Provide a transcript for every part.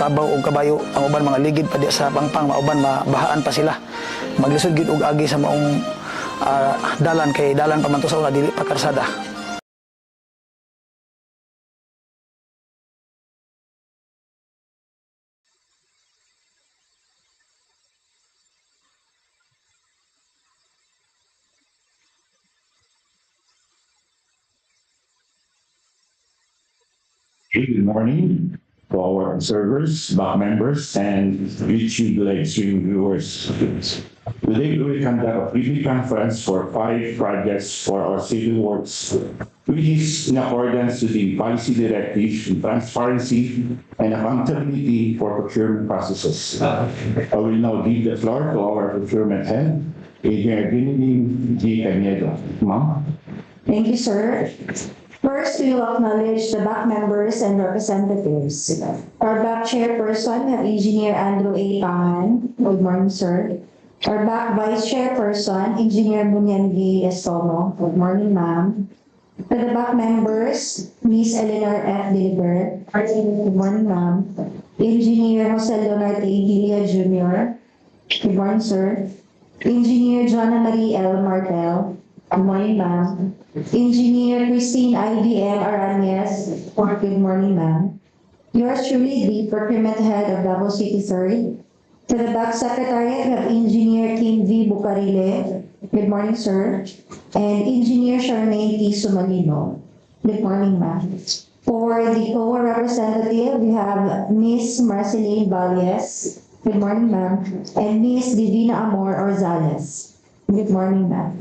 Kabaw o kabayo ang uban mga ligid pa di sa pangpang mauban mabahaan pa sila maglisod gid og agi sa maong dalan kay dalan pa man to sa una dili pa karsada. Good morning to our observers, back members, and YouTube live stream viewers. Today we will conduct a briefing conference for 5 projects for our civil works, which is in accordance to the policy directives in transparency and accountability for procurement processes. I will now give the floor to our procurement head, Engineer G. Caniedo. Ma'am. Thank you, sir. First, we will acknowledge the back members and representatives. Our back chairperson, Engineer Andrew A. Pangan. Good morning, sir. Our back vice chairperson, Engineer Bunyan V. Estomo. Good morning, ma'am. To the back members, Ms. Eleanor F. Dilbert. Good morning, ma'am. Engineer Jose Leonard A. Gilia Jr. Good morning, sir. Engineer Joanna Marie L. Martel. Good morning, ma'am. Engineer Christine IBM Arañez. Good morning, ma'am. Yours truly, the Procurement Head of Davao City 3rd. To the back secretariat, we have Engineer Kim V. Bucarile. Good morning, sir. And Engineer Charmaine T. Sumalino. Good morning, ma'am. For the COA representative, we have Miss Marceline Valles. Good morning, ma'am. And Miss Divina Amor Orzales. Good morning, ma'am.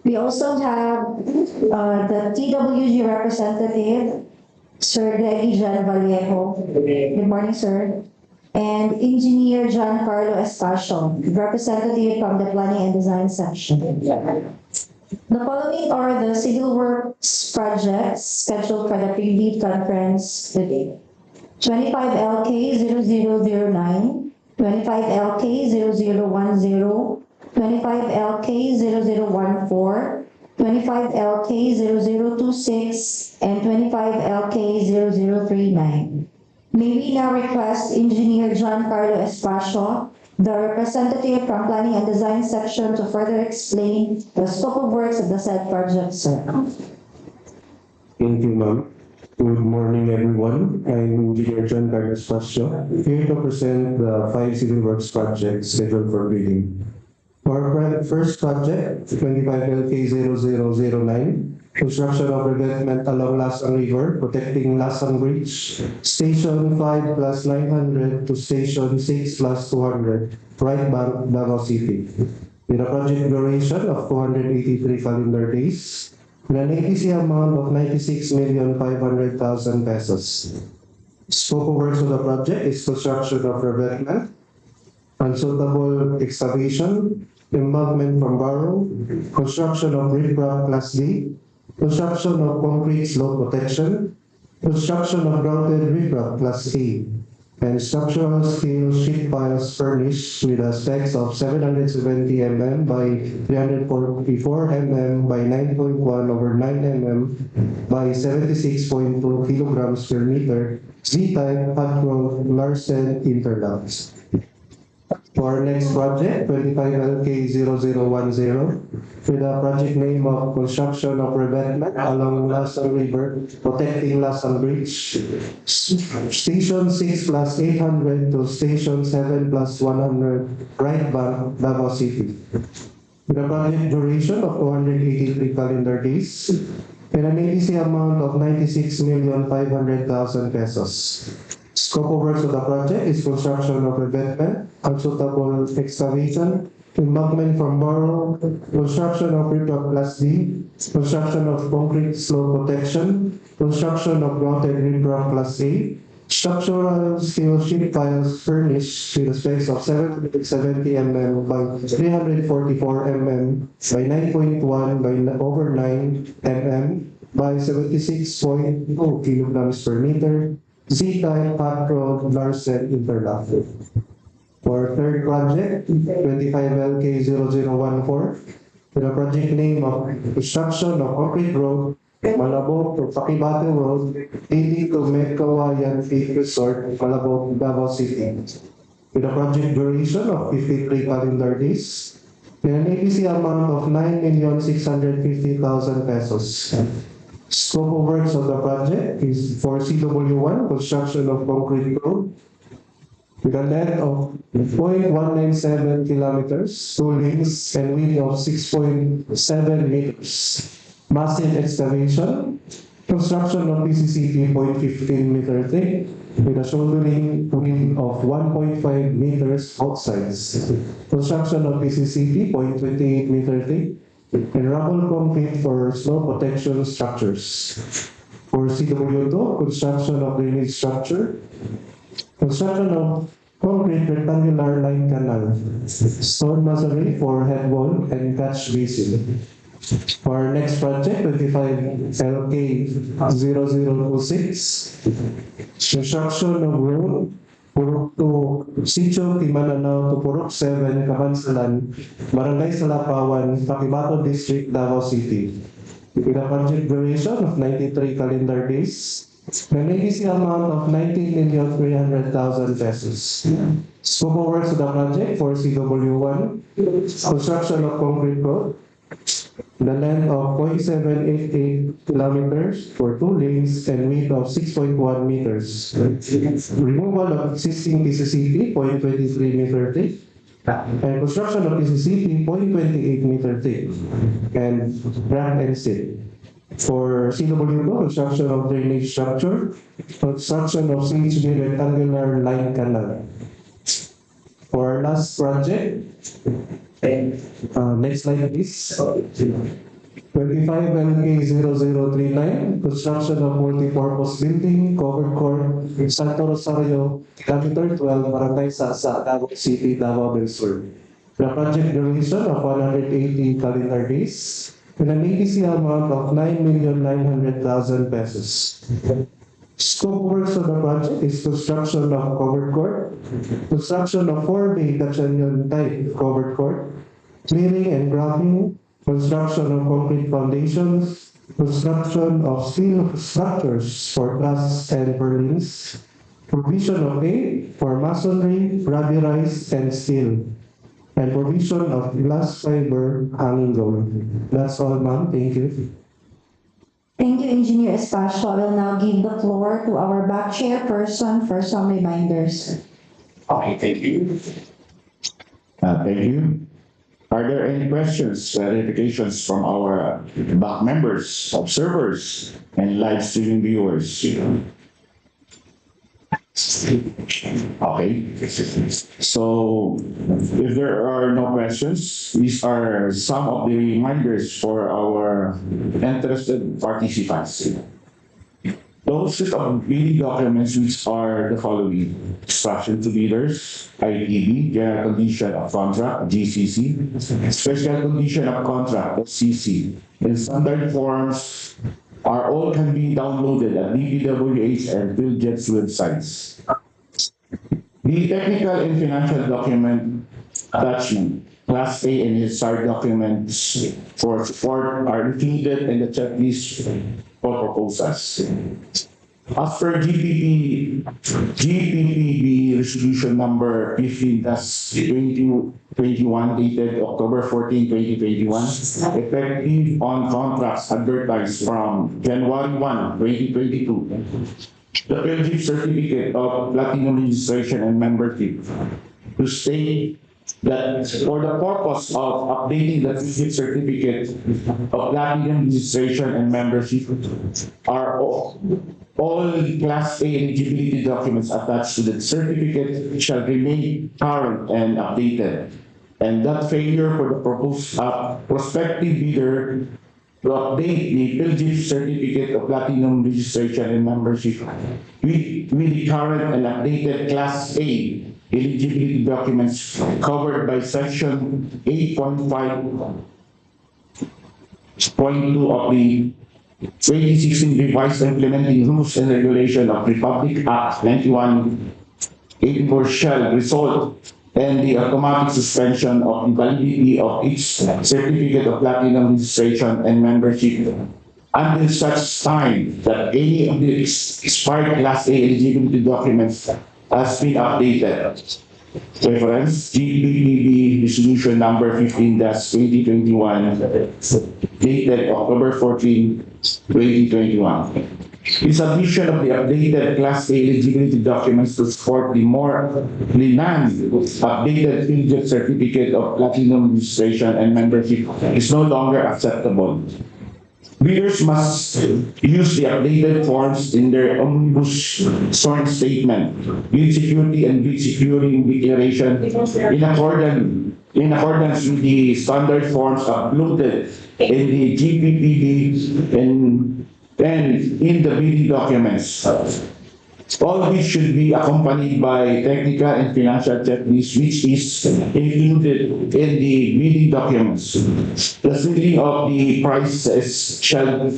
We also have the TWG representative, Sir Greggy John Vallejo. Good morning, sir. And Engineer John Carlo Estacio, representative from the Planning and Design section. The following are the civil works projects scheduled for the pre-bid conference today. 25 LK0009, 25 LK0010, 25 LK0014, 25 LK0026, and 25 LK0039. May we now request Engineer John Carlo Espacio, the representative from Planning and Design section, to further explain the scope of works of the said project, sir. Thank you, ma'am. Good morning, everyone. I'm Engineer John Carlo Espacio, here to present the 5 civil works projects scheduled for bidding. For our first project, 25 LK0009, construction of revetment along Lasang River, protecting Lasang Bridge, Station 5 plus 900 to Station 6 plus 200, right bank, Davao City, with a project duration of 283 calendar days, and an ATC amount of 96,500,000 pesos. Scope of works of the project is construction of revetment, unsuitable excavation, embankment from borrow, construction of riprap class D, construction of concrete slope protection, construction of grouted riprap class A, and structural steel sheet piles furnished with a specs of 770 mm by 344 mm by 9.1 over 9 mm by 76.2 kilograms per meter, Z-type hot-rolled Larsen interlocks. For our next project, 25LK0010, with a project name of construction of Revetment along Lasang River, protecting Lasang Bridge, Station 6 plus 800 to Station 7 plus 100, right bank, Davao City. With a project duration of 283 calendar days, and an ADC amount of 96,500,000 pesos. Scope of works of the project is construction of revetment, unsuitable excavation, embankment from borough, construction of riprap class D, construction of concrete slope protection, construction of grouted riprap class A, structural steel sheet piles furnished with a space of 770 mm by 344 mm by 9.1 by over 9 mm by 76.2 kilograms per meter, Z-type hot rolled Larsen interlock. For third project, 25LK0014, with a project name of construction of concrete road, Malabog-Paquibato Road, leading to Megkawayan Field Resort, Malabog, Davao City. With a project duration of 53 calendar days, and an APC amount of 9,650,000 pesos. Scope of works of the project is for CW1, construction of concrete road, with a length of 0.197 kilometers, 2 lanes, and width of 6.7 meters. Massive excavation, construction of PCCP 0.15 meter thick, with a shouldering width of 1.5 meters both sides. Construction of PCCP 0.28 meter thick, and rubble concrete for snow protection structures. For CW2, construction of drainage structure, construction of concrete rectangular line canal, stone masonry for head wall and catch basin. For our next project, 25LK0026, construction of road Purok to Sitio, Kiman-anao to Purok 7, Kabanlasan, Barangay Salapawan, Paquibato District, Davao City. With a project duration of 93 calendar days, an ADC amount of 19,300,000 pesos. Scope of works of the project for CW1, construction of concrete road, the length of 0.788 kilometers for 2 lanes and width of 6.1 meters. Removal of existing PCCP 0.23 meter thick, and construction of PCCP 0.28 meter thick, and ramp and seal. For CW2, construction of drainage structure, construction of CHB rectangular line canal. For our last project, next slide please. 25LK0039, construction of multi-purpose building, covered court, Santo, Rosario, kilometer 12, Barangay Sasa, Davao City, Davao del Sur. The project duration of 180 calendar days, with an ATC amount of 9,900,000 pesos. Scope works of the project is construction of covered court, construction of 4-bay Dutchanian type covered court, clearing and grouting, construction of concrete foundations, construction of steel structures for truss and purlins, provision of aid for masonry, rubberized, and steel, and provision of glass fiber hanging gold. That's all, ma'am. Thank you. Thank you, Engineer Espacio. I will now give the floor to our back chairperson for some reminders. Okay, thank you. Thank you. Are there any questions, clarifications from our back members, observers, and live streaming viewers? Okay. So, if there are no questions, these are some of the reminders for our interested participants. Those set of bidding documents which are the following: instruction to bidders, ITB, general condition of contract, GCC, special condition of contract, CC, and standard forms are all can be downloaded at DPWH and PhilJet's websites. The technical and financial document attachment, Class A and SR documents for support are included in the checklist for proposals. As per GPPB Resolution Number 15-2021 dated October 14, 2021, effective on contracts advertised from January 1, 2022. The PhilJet certificate of platinum registration and membership to state that for the purpose of updating the PhilJet certificate of platinum registration and membership are all Class A eligibility documents attached to the certificate shall remain current and updated, and that failure for the proposed prospective bidder to update the PhilJet certificate of platinum registration and membership with the current and updated Class A eligibility documents covered by Section 8.5.2 of the 2016 Revised Implementing Rules and Regulation of Republic Act 9184 shall result in the automatic suspension of the validity of each certificate of platinum registration and membership until such time that any of the expired Class A eligibility documents has been updated. Reference GPPB Resolution Number 15-2021 dated October 14, 2021. The submission of the updated Class A eligibility documents to support the non-updated PhilJet certificate of platinum registration and membership is no longer acceptable. Bidders must use the updated forms in their omnibus sworn statement, bid security and bid securing declaration in accordance with the standard forms uploaded in the GPPB and in the bidding documents. All of which should be accompanied by technical and financial checklist, which is included in the bidding documents. The ceiling of the prices shall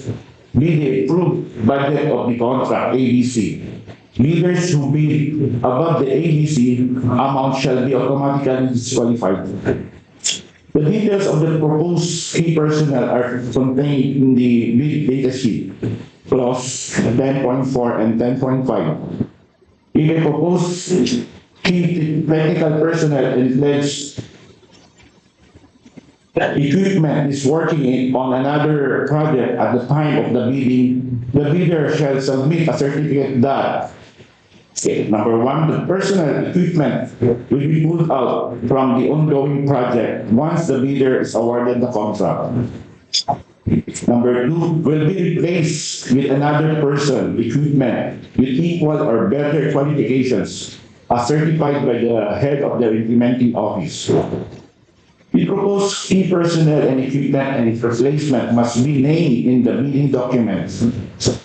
be the approved budget of the contract, ABC. Bidders who bid above the ABC amount shall be automatically disqualified. The details of the proposed key personnel are contained in the bid data sheet, clause 10.4 and 10.5. If a proposed key technical personnel and pledged equipment is working on another project at the time of the bidding, the bidder shall submit a certificate that number one, the personal equipment will be pulled out from the ongoing project once the bidder is awarded the contract. Number two, will be replaced with another person, equipment with equal or better qualifications as certified by the head of the implementing office. The proposed key personnel and equipment and its replacement must be named in the bidding documents.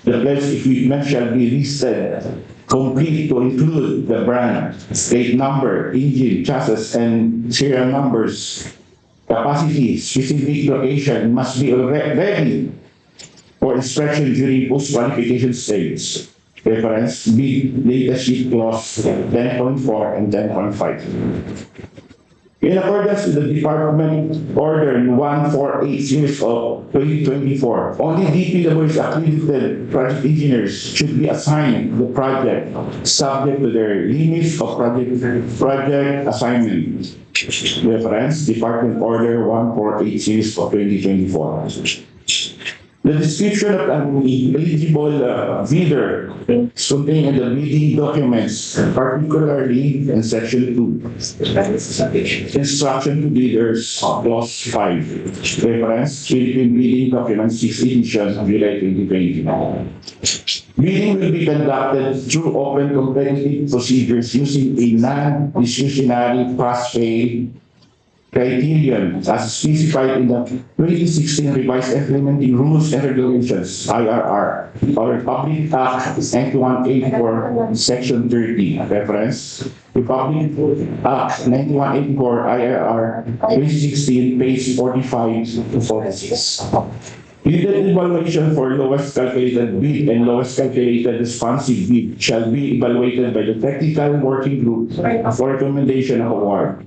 The pledged equipment shall be listed complete to include the brand, state number, engine, chassis, and serial numbers. Capacity, specific location must be ready for inspection during post-qualification stage. Reference bid data sheet clause 10.4 and 10.5. In accordance with the Department Order 148 series of 2024, only DPWH accredited project engineers should be assigned the project subject to their limits of project assignment. Reference Department Order 148 series of 2024. The description of an eligible bidder is contained in the bidding documents, particularly in Section 2. Instruction to bidders, Clause 5. Reference Philippine Bidding Document 6 edition of July 2020. Bidding will be conducted through open competitive procedures using a non-discretionary pass-fail criterion as specified in the 2016 Revised Implementing Rules and Regulations, IRR, or Republic Act 9184, Section 30, reference, Republic Act 9184, IRR, 2016, page 45 to 46. Bid evaluation for lowest calculated bid and lowest calculated responsive bid shall be evaluated by the technical working group for recommendation of award.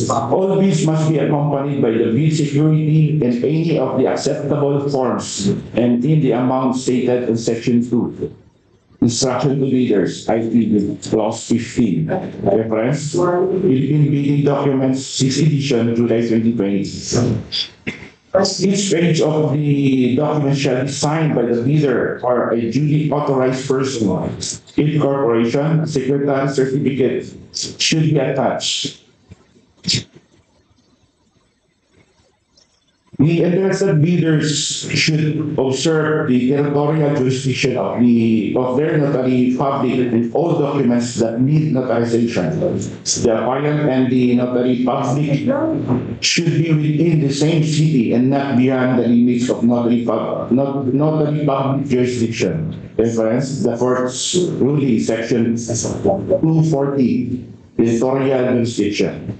All bids must be accompanied by the bid security and any of the acceptable forms and in the amount stated in Section 2. Instruction to bidders, IP Clause 15. Reference, Philippine Bidding Documents, 6th edition, July 2020. Each page of the document shall be signed by the bidder or a duly authorized person. If corporation, secretary certificate should be attached. The interested bidders should observe the territorial jurisdiction of their notary public and all documents that need notarization. The applicant and the notary public should be within the same city and not beyond the limits of notary public jurisdiction. Reference, the court's ruling, section 240, territorial jurisdiction.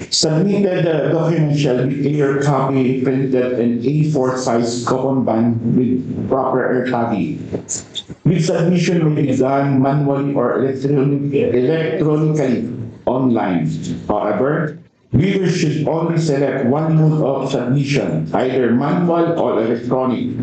Submitted document shall be clear copy printed in A4 size coupon band with proper air tagging. With submission may be done manually or electronically online. However, bidders should only select one mode of submission, either manual or electronic.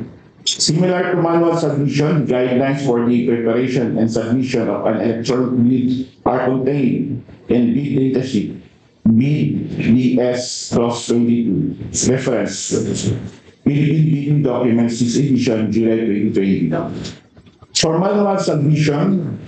Similar to manual submission, guidelines for the preparation and submission of an electronic bid are contained in bid data sheet. BDS Clause 22. Reference, Philippine Bidding Documents, 6th edition, July 2020. For manual submission,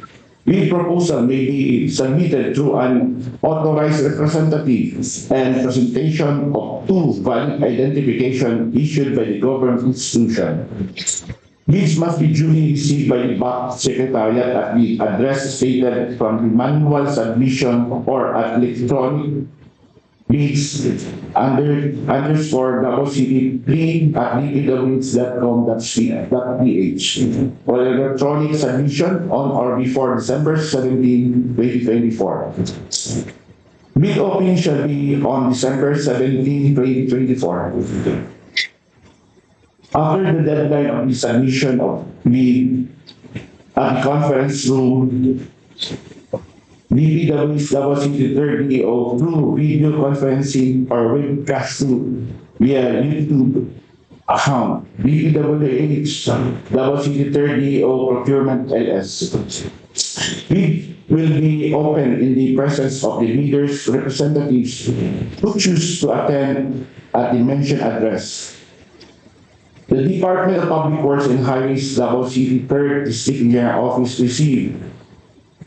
bid proposal may be submitted through an authorized representative and presentation of two valid identification issued by the government institution. Bids must be duly received by the BAC Secretariat at the address stated from the manual submission or at electronic bids _double city @dpwh.com.ph or electronic submission on or before December 17, 2024. Bid opening shall be on December 17, 2024. After the deadline of the submission of bid at the conference room, DPWH Davao City 3rd DEO through video conferencing or webcast via YouTube account, DPWH Davao City 3rd DEO Procurement LS. Bid will be open in the presence of the bidders' representatives who choose to attend at the mentioned address. The Department of Public Works and Highways Davao City 3rd District Engineer Office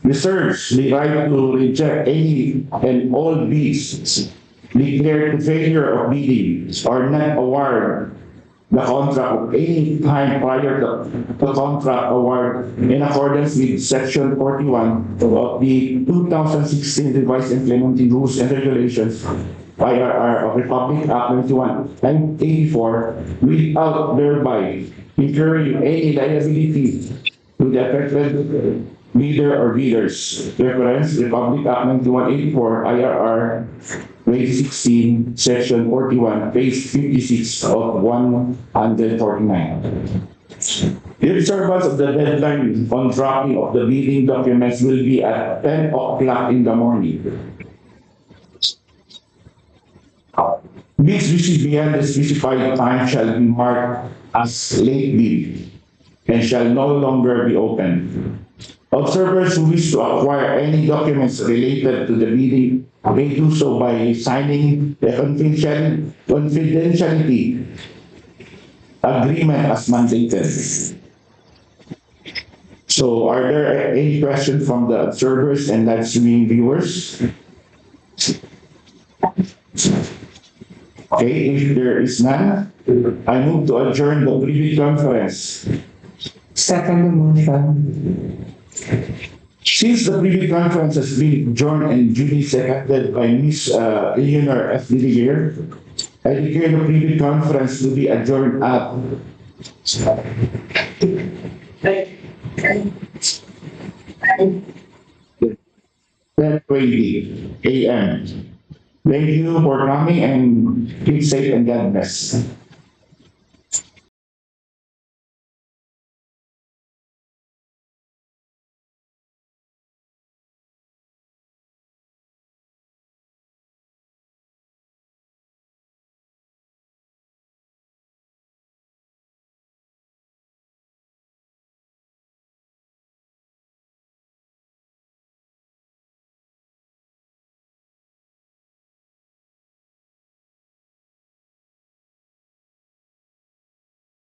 reserves the right to reject any and all bids declared to failure of bidding or not award the contract of any time prior to the contract award in accordance with Section 41 of the 2016 Revised Implementing Rules and Regulations IRR of Republic Act 1984 without thereby incurring any liability to the affected bidder or bidders. Reference, Republic Act 9184 IRR 2016, Section 41, page 56 of 149. The observance of the deadline on drafting of the bidding documents will be at 10 o'clock in the morning. Bids received beyond the specified time shall be marked as late bid and shall no longer be open. Observers who wish to acquire any documents related to the bidding may do so by signing the confidentiality agreement as mandated. So, are there any questions from the observers and live streaming viewers? Okay, if there is none, I move to adjourn the privy conference. Second motion. Since the privy conference has been joined and duly seconded by Ms. Eleanor F. Diliger, I declare the privy conference to be adjourned at 10:20 a.m. Thank you for coming and keep safe and God bless.